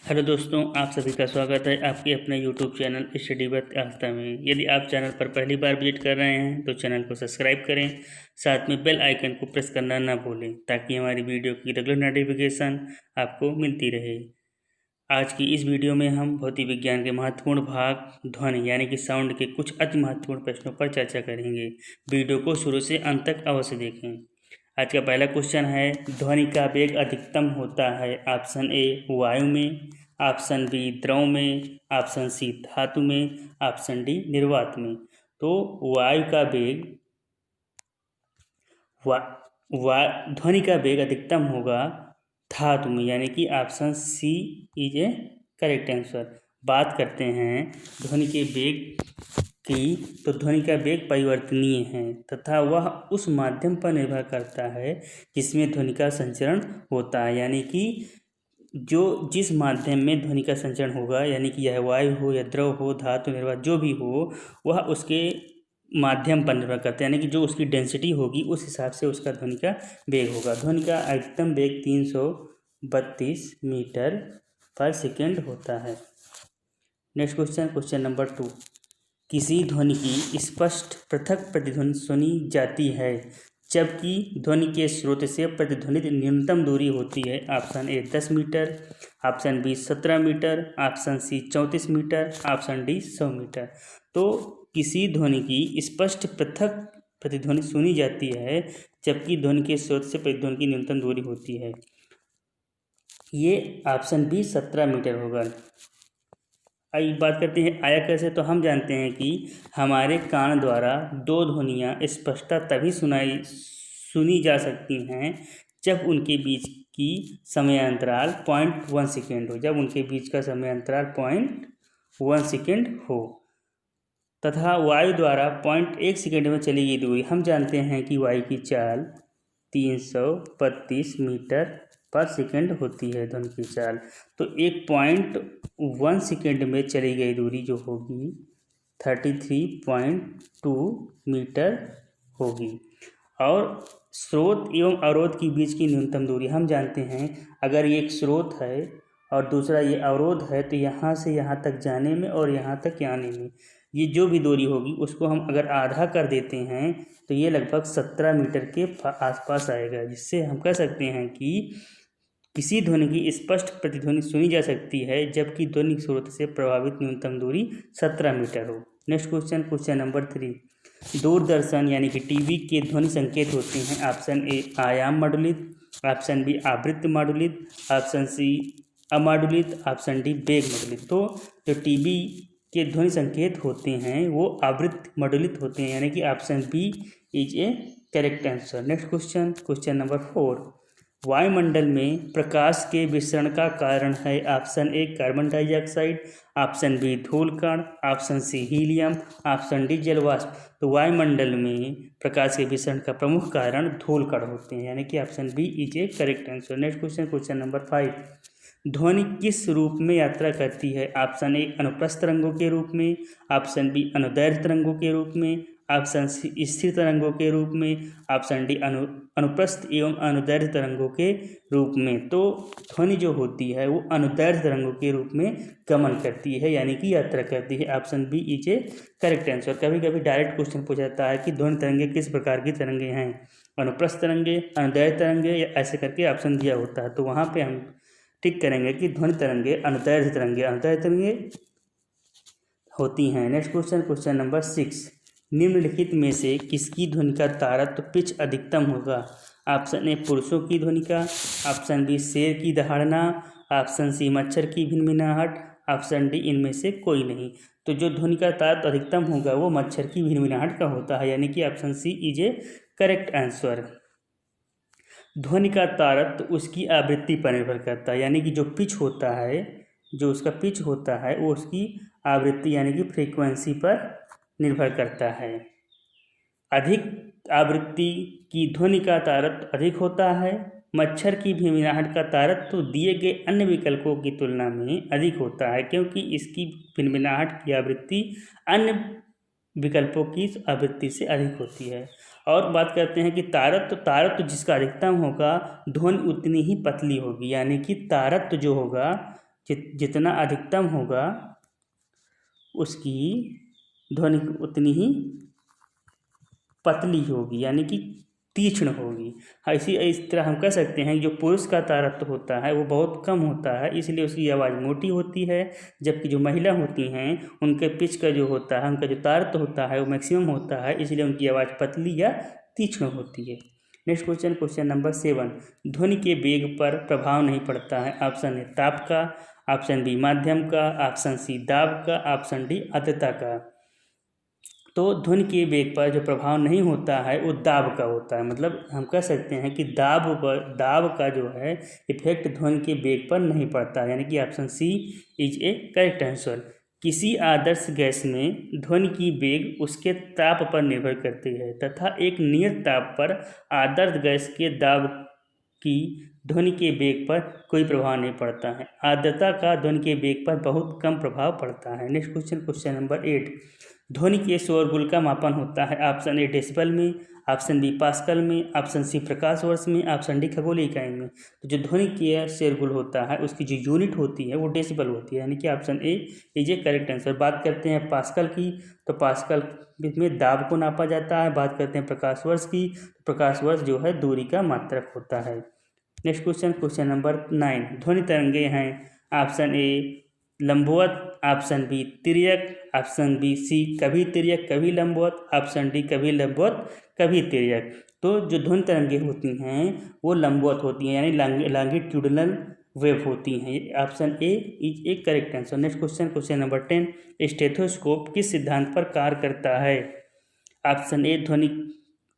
Hello दोस्तों, आप सभी का स्वागत है आपके अपने यूट्यूब चैनल स्टडी विद आस्था में। यदि आप चैनल पर पहली बार विजिट कर रहे हैं तो चैनल को सब्सक्राइब करें, साथ में बेल आइकन को प्रेस करना ना भूलें ताकि हमारी वीडियो की रेगुलर नोटिफिकेशन आपको मिलती रहे। आज की इस वीडियो में हम भौतिक विज्ञान के महत्वपूर्ण भाग ध्वनि यानी कि साउंड के कुछ अति महत्वपूर्ण प्रश्नों पर चर्चा करेंगे। वीडियो को शुरू से अंत तक अवश्य देखें। आज का पहला क्वेश्चन है, ध्वनि का वेग अधिकतम होता है ऑप्शन ए वायु में, ऑप्शन बी द्रव में, ऑप्शन सी धातु में, ऑप्शन डी निर्वात में। तो वायु का वेग ध्वनि का वेग अधिकतम होगा धातु में, यानी कि option C is a correct answer. बात करते हैं ध्वनि के वेग की, तो ध्वनि का वेग परिवर्तनीय है तथा वह उस माध्यम पर निर्भर करता है जिसमें ध्वनि का संचरण होता है, यानी कि जिस माध्यम में ध्वनि का संचरण होगा, यानी कि यह वायु हो या द्रव हो, धातु, निर्वात जो भी हो, वह उसके माध्यम पर निर्भर करता है, यानी कि जो उसकी डेंसिटी होगी उस हिसाब से उसका ध्वनि का वेग होगा। ध्वनि का अधिकतम वेग 332 मीटर पर सेकेंड होता है। Next question number 2। किसी ध्वनि की स्पष्ट पृथक प्रतिध्वनि सुनी जाती है जबकि ध्वनि के स्रोत से प्रतिध्वनित न्यूनतम दूरी होती है। Option A 10 metre, option B 17 metre, option C 34 metre, option D 100 metre. तो किसी ध्वनि की स्पष्ट पृथक प्रतिध्वनि सुनी जाती है जबकि ध्वनि के स्रोत से प्रतिध्वनि की न्यूनतम दूरी होती है। ये ऑप्शन बी 17 मीटर होगा। आइए बात करते हैं आया कैसे। तो हम जानते हैं कि हमारे कान द्वारा दो ध्वनियाँ स्पष्टता तभी सुनी जा सकती हैं जब उनके बीच की समय अंतराल 0.1 सेकेंड हो, जब उनके बीच का समय अंतराल 0.1 सेकेंड हो, तथा वायु द्वारा 0.1 सेकेंड में चली गई दूरी। हम जानते हैं कि वायु की चाल 332 मीटर पर सेकेंड होती है ध्वनि की चाल। तो 1.1 सेकेंड में चली गई दूरी जो होगी 33.2 मीटर होगी। और स्रोत एवं अवरोध के बीच की न्यूनतम दूरी हम जानते हैं, अगर ये एक स्रोत है और दूसरा ये अवरोध है, तो यहाँ से यहाँ तक जाने में और यहाँ तक आने में ये जो भी दूरी होगी उसको हम अगर आधा कर देते हैं तो ये लगभग 17 मीटर के आसपास आएगा, जिससे हम कह सकते हैं कि किसी ध्वनि की स्पष्ट प्रतिध्वनि सुनी जा सकती है जबकि ध्वनि स्रोत से प्रभावित न्यूनतम दूरी 17 मीटर हो। Next question number 3। दूरदर्शन यानी कि टीवी के ध्वनि संकेत होते हैं। ऑप्शन ए आयाम मॉडुलित, ऑप्शन बी आवृत्ति मॉडुलित, ऑप्शन सी अमॉडुलित, ऑप्शन डी वेग मॉडुलित। तो जो टीवी के ध्वनि संकेत होते हैं वो आवृत्ति मॉडुलित होते हैं, यानी कि option B is a correct answer. Next question number 4। वायुमंडल में प्रकाश के विसरण का कारण है। Option A carbon dioxide, option B धूल कण, option C helium, option D जलवाष्प। तो वायुमंडल में प्रकाश के विसरण का प्रमुख कारण धूल कण होते हैं, यानी कि option B is a correct answer. Next question number 5। ध्वनि किस रूप में यात्रा करती है। ऑप्शन ए अनुप्रस्थ तरंगों के रूप में, ऑप्शन बी अनुदैर्ध्य तरंगों के रूप में, ऑप्शन सी स्थिर तरंगों के रूप में, ऑप्शन डी अनुप्रस्थ एवं अनुदैर्ध्य तरंगों के रूप में। तो ध्वनि जो होती है वो अनुदैर्ध्य तरंगों के रूप में गमन करती है, यानी कि यात्रा करती है। Option B is a correct answer. कभी कभी डायरेक्ट क्वेश्चन पूछा जाता है कि ध्वनि तरंगे किस प्रकार की तरंगे हैं, अनुप्रस्थ तरंगे, अनुदैर्ध्य तरंगे, या ऐसे करके ऑप्शन दिया होता है। तो वहाँ पे हम टिक करेंगे कि ध्वनि तरंगे अनुदैर्ध्य तरंगे होती हैं। Next question number 6। निम्नलिखित में से किसकी ध्वनि का तारत्व पिच अधिकतम होगा। ऑप्शन ए पुरुषों की ध्वनि का, ऑप्शन बी शेर की दहाड़ना, ऑप्शन सी मच्छर की भिनभिनाहट, ऑप्शन डी इनमें से कोई नहीं। तो जो ध्वनि का तारत्व अधिकतम होगा वो मच्छर की भिनभिनाहट का होता है, यानी कि option C is a correct answer. ध्वनि का तारत्व उसकी आवृत्ति पर निर्भर करता है, यानी कि जो पिच होता है, जो उसका पिच होता है वो उसकी आवृत्ति यानी कि फ्रीक्वेंसी पर निर्भर करता है। अधिक आवृत्ति की ध्वनि का तारत्व अधिक होता है। मच्छर की भिनभिनाहट का तारत्व दिए गए अन्य विकल्पों की तुलना में अधिक होता है, क्योंकि इसकी भिनभिनाहट की आवृत्ति अन्य विकल्पों की आवृत्ति से अधिक होती है। और बात करते हैं कि तारत्व जिसका अधिकतम होगा ध्वनि उतनी ही पतली होगी, यानी कि तारत्व जो होगा जितना अधिकतम होगा उसकी ध्वनि उतनी ही पतली होगी, यानी कि तीक्ष्ण होगी। ऐसी इस तरह हम कह सकते हैं कि जो पुरुष का तारत्व होता है वो बहुत कम होता है, इसलिए उसकी आवाज़ मोटी होती है, जबकि जो महिला होती हैं उनके पिच का जो होता है, उनका जो तारत्व होता है वो मैक्सिमम होता है, इसलिए उनकी आवाज़ पतली या तीक्ष्ण होती है। नेक्स्ट क्वेश्चन, क्वेश्चन नंबर 7, ध्वनि के वेग पर प्रभाव नहीं पड़ता है। ऑप्शन ए ताप का, ऑप्शन बी माध्यम का, ऑप्शन सी दाब का, ऑप्शन डी आर्द्रता का। तो ध्वनि के वेग पर जो प्रभाव नहीं होता है वो दाब का होता है, मतलब हम कह सकते हैं कि दाब का जो है इफेक्ट ध्वनि के वेग पर नहीं पड़ता, यानी कि option C is a correct answer. किसी आदर्श गैस में ध्वनि की वेग उसके ताप पर निर्भर करती है तथा एक नियत ताप पर आदर्श गैस के दाब की ध्वनि के वेग पर कोई प्रभाव नहीं पड़ता है। आर्द्रता का ध्वनि के वेग पर बहुत कम प्रभाव पड़ता है। नेक्स्ट क्वेश्चन, क्वेश्चन नंबर 8, ध्वनि के शोरगुल का मापन होता है। ऑप्शन ए डेसिबल में, ऑप्शन बी पास्कल में, ऑप्शन सी प्रकाश वर्ष में, ऑप्शन डी खगोलीय इकाई में। तो जो ध्वनि के शोरगुल होता है उसकी जो यूनिट होती है वो डेसिबल होती है, यानी कि option A is a correct answer. बात करते हैं पास्कल की, तो पास्कल में दाब को नापा जाता है। बात करते हैं प्रकाश वर्ष की, तो प्रकाश वर्ष जो है दूरी का मात्रक होता है। नेक्स्ट क्वेश्चन, क्वेश्चन नंबर 9, ध्वनि तरंगे हैं। ऑप्शन ए लंबवत, ऑप्शन बी तिर्यक, ऑप्शन बी सी कभी तिर्यक कभी लंबवत, ऑप्शन डी कभी लंबवत कभी तिर्यक। तो जो ध्वनि तरंगे होती हैं वो लंबवत होती हैं, यानी लॉन्गिट्यूडिनल वेव होती हैं। Option A is a correct answer. Next question, question number 10, stethoscope किस सिद्धांत पर कार्य करता है। ऑप्शन ए ध्वनि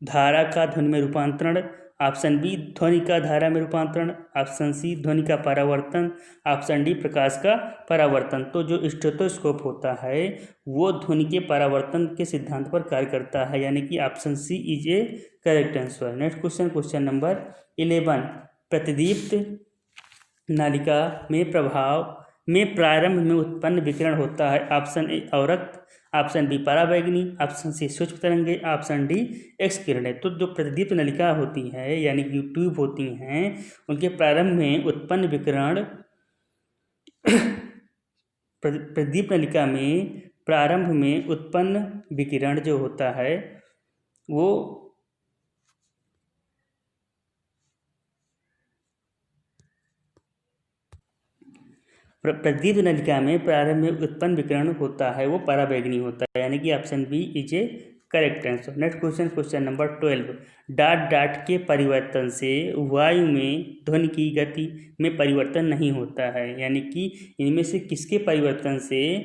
धारा का ध्वनि में रूपांतरण, ऑप्शन बी ध्वनि का धारा में रूपांतरण, ऑप्शन सी ध्वनि का परावर्तन, ऑप्शन डी प्रकाश का परावर्तन। तो जो स्टेथोस्कोप होता है वो ध्वनि के परावर्तन के सिद्धांत पर कार्य करता है, यानी कि option C is a correct answer. Next question, question number 11, प्रतिदीप्त नालिका में प्रारंभ में उत्पन्न विकिरण होता है। ऑप्शन ए अवरक्त, ऑप्शन बी पराबैंगनी, ऑप्शन सी सूक्ष्म तरंगे, ऑप्शन डी एक्स किरणें। तो जो प्रतिदीप्त नलिका होती है यानी कि ट्यूब होती हैं उनके प्रारंभ में उत्पन्न विकिरण प्रतिदीप्त नलिका में प्रारंभ में उत्पन्न विकिरण जो होता है वो प्रतिदीप्त नलिका में प्रारंभ में उत्पन्न विकिरण होता है वो पराबैंगनी होता है, यानी कि option B is a correct answer. Next question, question number 12, डाट डाट के परिवर्तन से वायु में ध्वनि की गति में परिवर्तन नहीं होता है, यानी कि इनमें से किसके परिवर्तन से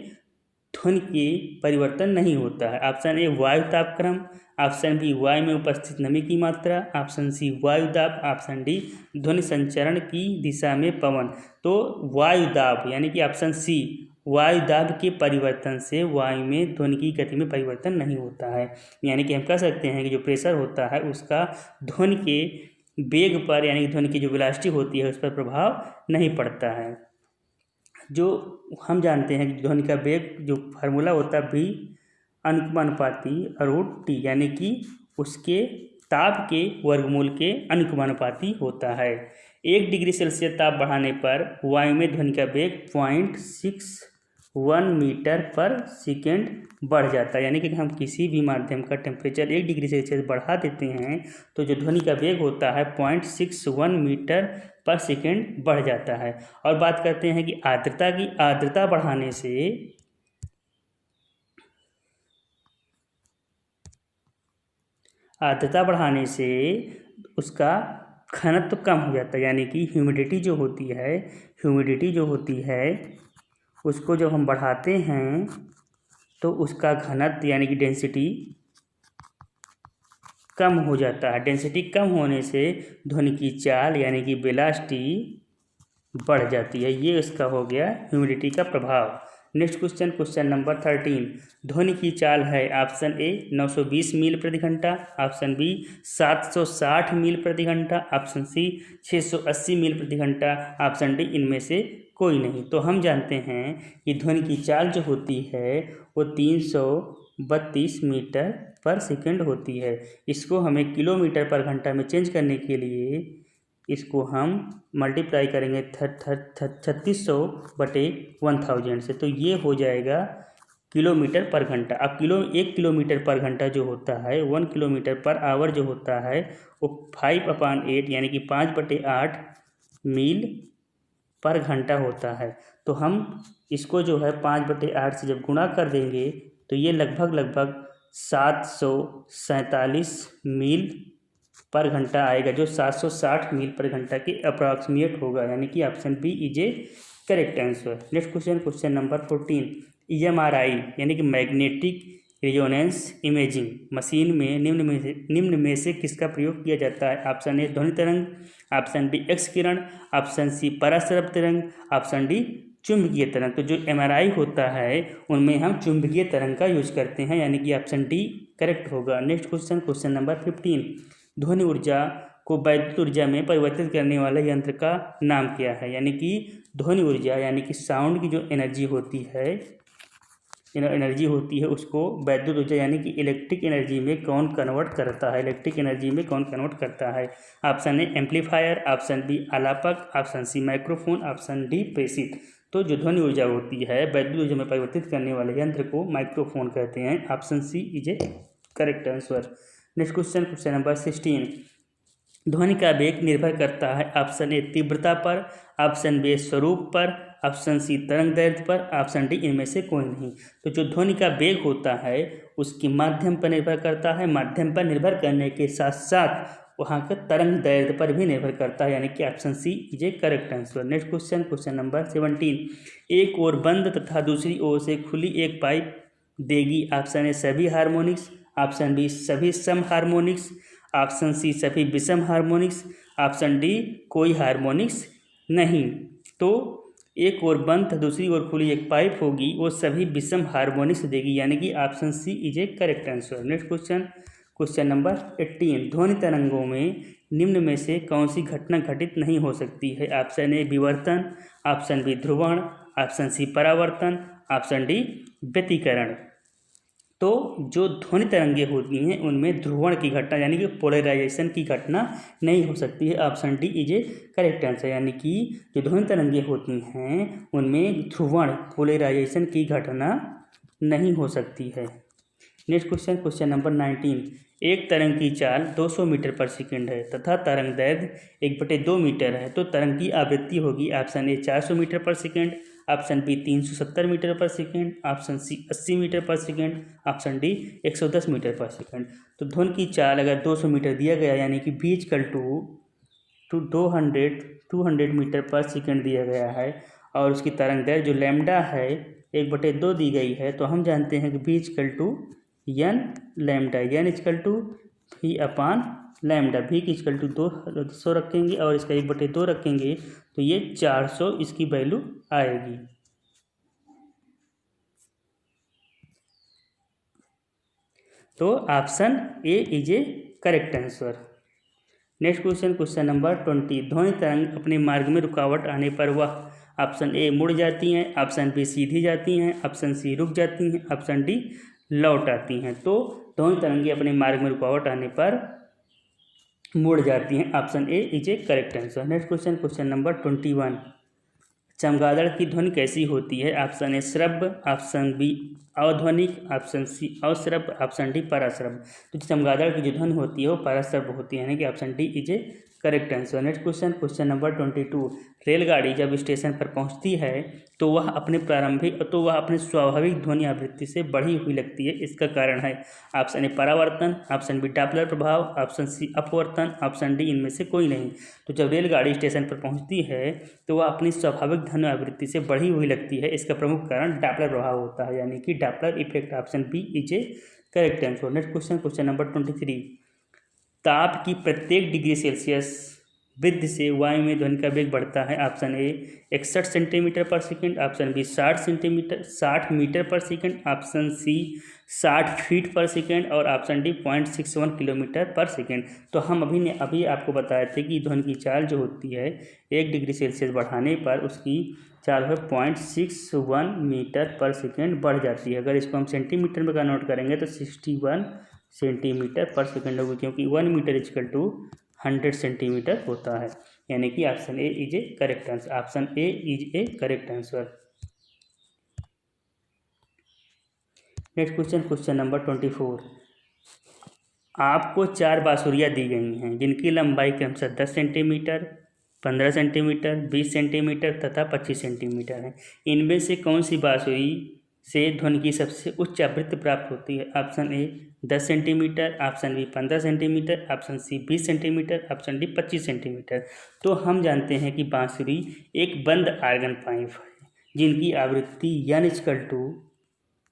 ध्वनि के परिवर्तन नहीं होता है। ऑप्शन ए वायु तापक्रम, ऑप्शन बी वायु में उपस्थित नमी की मात्रा, ऑप्शन सी वायु दाब, ऑप्शन डी ध्वनि संचरण की दिशा में पवन। तो वायु दाब यानी कि ऑप्शन सी वायु दाब के परिवर्तन से वायु में ध्वनि की गति में परिवर्तन नहीं होता है, यानी कि हम कह सकते हैं कि जो प्रेशर होता है उसका ध्वनि के वेग पर यानी कि ध्वनि की जो वेलोसिटी होती है उस पर प्रभाव नहीं पड़ता है। जो हम जानते हैं कि ध्वनि का वेग जो फार्मूला होता है भी अनुपाती रूट टी, यानी कि उसके ताप के वर्गमूल के अनुपाती होता है। 1 डिग्री सेल्सियस ताप बढ़ाने पर वायु में ध्वनि का वेग 0.61 मीटर पर सेकेंड बढ़ जाता है, यानी कि हम किसी भी माध्यम का टेम्परेचर 1 डिग्री सेल्सियस बढ़ा देते हैं तो जो ध्वनि का वेग होता है 0.61 मीटर पर सेकेंड बढ़ जाता है। और बात करते हैं कि आर्द्रता की, आर्द्रता बढ़ाने से उसका घनत्व कम हो जाता है, यानी कि ह्यूमिडिटी जो होती है उसको जब हम बढ़ाते हैं तो उसका घनत्व यानी कि डेंसिटी कम हो जाता है। डेंसिटी कम होने से ध्वनि की चाल यानी कि वेलोसिटी बढ़ जाती है। ये इसका हो गया ह्यूमिडिटी का प्रभाव। नेक्स्ट क्वेश्चन, क्वेश्चन नंबर 13, ध्वनि की चाल है। ऑप्शन ए 920 मील प्रति घंटा, ऑप्शन बी 760 मील प्रति घंटा, ऑप्शन सी 680 मील प्रति घंटा, ऑप्शन डी इनमें से कोई नहीं। तो हम जानते हैं कि ध्वनि की चाल जो होती है वो 332 मीटर पर सेकेंड होती है। इसको हमें किलोमीटर पर घंटा में चेंज करने के लिए इसको हम मल्टीप्लाई करेंगे 3600/1000 से, तो ये हो जाएगा किलोमीटर पर घंटा। अब 1 किलोमीटर पर घंटा जो होता है, 1 किलोमीटर पर आवर जो होता है, वो 5/8 यानी कि 5/8 मील पर घंटा होता है। तो हम इसको जो है 5/8 से जब गुणा कर देंगे तो ये लगभग 747 मील पर घंटा आएगा, जो 760 मील पर घंटा के अप्रॉक्सीमेट होगा, यानी कि option B is a correct answer. Next question number 14। EMRI यानी कि मैग्नेटिक रेजोनेंस इमेजिंग मशीन में निम्न में से किसका प्रयोग किया जाता है? ऑप्शन ए ध्वनि तरंग, ऑप्शन बी एक्स किरण, ऑप्शन सी पराश्रव तरंग, ऑप्शन डी चुंबकीय तरंग। तो जो MRI होता है उनमें हम चुंबकीय तरंग का यूज करते हैं, यानी कि ऑप्शन डी करेक्ट होगा। Next question number 15। ध्वनि ऊर्जा को वैद्युत ऊर्जा में परिवर्तित करने वाले यंत्र का नाम क्या है? यानी कि ध्वनि ऊर्जा यानी कि साउंड की जो एनर्जी होती है उसको वैद्युत ऊर्जा यानी कि इलेक्ट्रिक एनर्जी में कौन कन्वर्ट करता है? Option A amplifier, option B आलापक, option C microphone, option D प्रेषित। तो जो ध्वनि ऊर्जा होती है वैद्युत ऊर्जा में परिवर्तित करने वाले यंत्र को माइक्रोफोन कहते हैं। Option C is a correct answer. Next question number 16। ध्वनि का वेग निर्भर करता है ऑप्शन ए तीव्रता पर, ऑप्शन बी स्वरूप पर, ऑप्शन सी तरंग दैर्ध्य पर, ऑप्शन डी इनमें से कोई नहीं। तो जो ध्वनि का वेग होता है उसकी माध्यम पर निर्भर करता है, माध्यम पर निर्भर करने के साथ साथ वहाँ के तरंग दैर्ध्य पर भी निर्भर करता है, यानी कि option C is a correct answer. Next question number 17। एक ओर बंद तथा दूसरी ओर से खुली एक पाइप देगी। ऑप्शन ए सभी हार्मोनिक्स, ऑप्शन बी सभी सम हार्मोनिक्स, ऑप्शन सी सभी विषम हार्मोनिक्स, ऑप्शन डी कोई हार्मोनिक्स नहीं। तो एक ओर बंद दूसरी ओर खुली एक पाइप होगी, वो सभी विषम हार्मोनिक्स देगी, यानी कि option C is a correct answer. Next question number 18। ध्वनि तरंगों में निम्न में से कौन सी घटना घटित नहीं हो सकती है? ऑप्शन ए विवर्तन, ऑप्शन बी ध्रुवण, ऑप्शन सी परावर्तन, ऑप्शन डी व्यतिकरण। तो जो ध्वनि तरंगे होती हैं उनमें ध्रुवण की घटना यानी कि पोलराइजेशन की घटना नहीं हो सकती है। Option D is a correct answer, यानी कि जो ध्वनि तरंगे होती हैं उनमें ध्रुवण पोलराइजेशन की घटना नहीं हो सकती है। Next question number 19। एक तरंग की चाल 200 मीटर पर सेकंड है तथा तरंग दैर्ध्य 1/2 मीटर है, तो तरंग की आवृत्ति होगी ऑप्शन ए 400 मीटर पर सेकंड, ऑप्शन बी 370 मीटर पर सेकंड, ऑप्शन सी 80 मीटर पर सेकंड, ऑप्शन डी 110 मीटर पर सेकंड। तो ध्वनि की चाल अगर 200 मीटर दिया गया यानी कि बी इक्वल टू 200 मीटर पर सेकंड दिया गया है और उसकी तरंग दैर्ध्य जो लैम्डा है 1/2 दी गई है, तो हम जानते हैं कि B equal to N lambda, N equal to भी अपान लैम्डा। भी की इक्वल टू 200 रखेंगे और इसका 1/2 रखेंगे तो ये 400 इसकी वैल्यू आएगी। तो option A is a correct answer. Next question number 20। ध्वनि तरंग अपने मार्ग में रुकावट आने पर वह ऑप्शन ए मुड़ जाती हैं, ऑप्शन बी सीधी जाती हैं, ऑप्शन सी रुक जाती हैं, ऑप्शन डी लौट आती हैं। तो ध्वनि तरंगे अपने मार्ग में रुकावट आने पर मुड़ जाती हैं। Option A is a correct answer. Next question number 21। चमगादड़ की ध्वनि कैसी होती है? ऑप्शन ए श्रव्य, ऑप्शन बी अध्वनिक, ऑप्शन सी अश्रव्य, ऑप्शन डी पराश्रव्य। तो चमगादड़ की जो ध्वनि होती है वो पराश्रव्य होती है, यानी कि option D is a correct answer. Next question number 22। रेलगाड़ी जब स्टेशन पर पहुंचती है तो वह अपने स्वाभाविक ध्वनि आवृत्ति से बढ़ी हुई लगती है, इसका कारण है ऑप्शन ए परावर्तन, ऑप्शन बी डॉपलर प्रभाव, ऑप्शन सी अपवर्तन, ऑप्शन डी इनमें से कोई नहीं। तो जब रेलगाड़ी स्टेशन पर पहुंचती है तो वह अपनी स्वाभाविक ध्वनि आवृत्ति से बढ़ी हुई लगती है, इसका प्रमुख कारण डॉपलर प्रभाव होता है, यानी कि Doppler effect. Option B is a correct answer. Next question number 23। ताप की प्रत्येक डिग्री सेल्सियस वृद्धि से वायु में ध्वनि का वेग बढ़ता है। ऑप्शन ए 61 सेंटीमीटर पर सेकंड, ऑप्शन बी 60 मीटर पर सेकंड, ऑप्शन सी 60 फीट पर सेकंड और ऑप्शन डी 0.61 किलोमीटर पर सेकंड। तो हम अभी आपको बताए थे कि ध्वनि की चाल जो होती है 1 डिग्री सेल्सियस बढ़ाने पर उसकी चाल है 0.61 मीटर पर सेकंड बढ़ जाती है। अगर इसको हम सेंटीमीटर में कन्वर्ट करेंगे तो 61 सेंटीमीटर पर सेकंड होगी, क्योंकि 1 मीटर इक्वल टू 100 सेंटीमीटर होता है, यानी कि option A is a correct answer. Option A is a correct answer. Next question, question number 24। आपको 4 बांसुरियाँ दी गई हैं जिनकी लंबाई क्रमशः 10 सेंटीमीटर, 15 सेंटीमीटर, 20 सेंटीमीटर तथा 25 सेंटीमीटर है। इनमें से कौन सी बांसुरी से ध्वनि की सबसे उच्च आवृत्ति प्राप्त होती है? Option A 10 centimetre, option B 15 centimetre, option C 20 centimetre, option D 25 centimetre. तो हम जानते हैं कि बांसुरी एक बंद आर्गन पाइप है जिनकी आवृत्ति n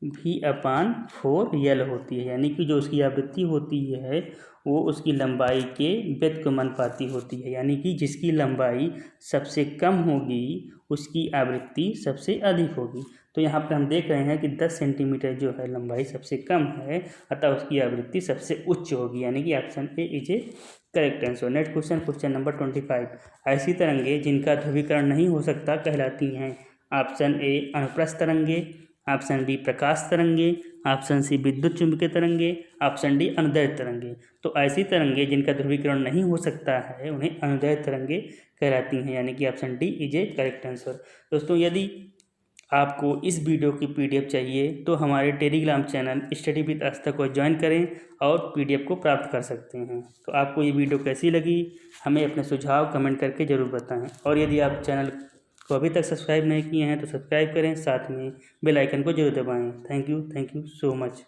V/4L होती है, यानी कि जो उसकी आवृत्ति होती है वो उसकी लंबाई के व्युत्क्रमानुपाती होती है, यानी कि जिसकी लंबाई सबसे कम होगी उसकी आवृत्ति सबसे अधिक होगी। तो यहाँ पर हम देख रहे हैं कि 10 सेंटीमीटर जो है लंबाई सबसे कम है, अतः उसकी आवृत्ति सबसे उच्च होगी, यानी कि option A is a correct answer. Next question, question number 25। ऐसी तरंगे जिनका ध्रुवीकरण नहीं हो सकता कहलाती हैं? ऑप्शन ए अनुप्रस्थ तरंगे, ऑप्शन बी प्रकाश तरंगे, ऑप्शन सी विद्युत चुंबकीय तरंगे, ऑप्शन डी अनुदैर्ध्य तरंगे। तो ऐसी तरंगे जिनका ध्रुवीकरण नहीं हो सकता है उन्हें अनुदैर्ध्य तरंगे कहलाती हैं, यानी कि option D is a correct answer. दोस्तों, यदि आपको इस वीडियो की PDF चाहिए तो हमारे टेलीग्राम चैनल स्टडी विद आस्था को ज्वाइन करें और PDF को प्राप्त कर सकते हैं। तो आपको ये वीडियो कैसी लगी हमें अपने सुझाव कमेंट करके ज़रूर बताएं, और यदि आप चैनल को अभी तक सब्सक्राइब नहीं किए हैं तो सब्सक्राइब करें, साथ में बेल आइकन को जरूर दबाएं। Thank you so much.